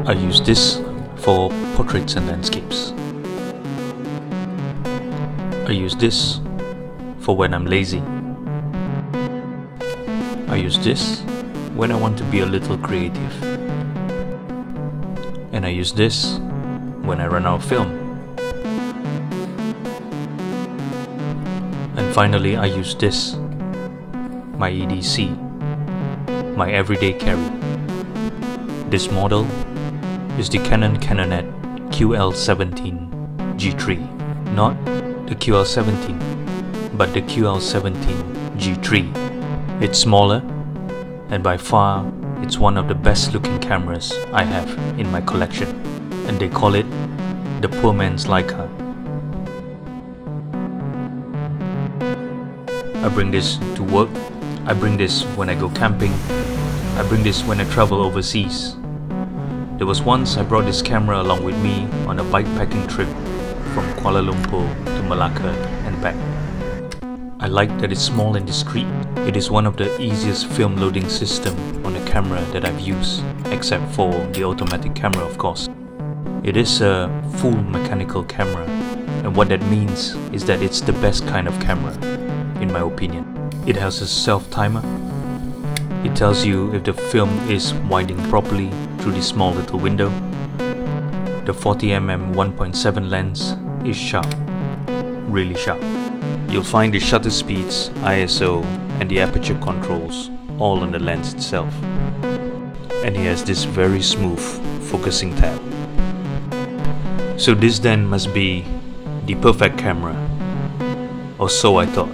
I use this for portraits and landscapes. I use this for when I'm lazy. I use this when I want to be a little creative. And I use this when I run out of film. And finally, I use this, my EDC, my everyday carry. This model is the Canon Canonet QL17 Giii, not the QL17, but the QL17 Giii. It's smaller, and by far it's one of the best looking cameras I have in my collection, and they call it the poor man's Leica. I bring this to work, I bring this when I go camping, I bring this when I travel overseas. There was once I brought this camera along with me on a bikepacking trip from Kuala Lumpur to Malacca and back. I like that it's small and discreet. It is one of the easiest film loading system on a camera that I've used, except for the automatic camera of course. It is a full mechanical camera, and what that means is that it's the best kind of camera, in my opinion. It has a self-timer. It tells you if the film is winding properly through the small little window. The 40mm 1.7 lens is sharp, really sharp. You'll find the shutter speeds, ISO and the aperture controls all on the lens itself. And it has this very smooth focusing tab. So this then must be the perfect camera, or so I thought.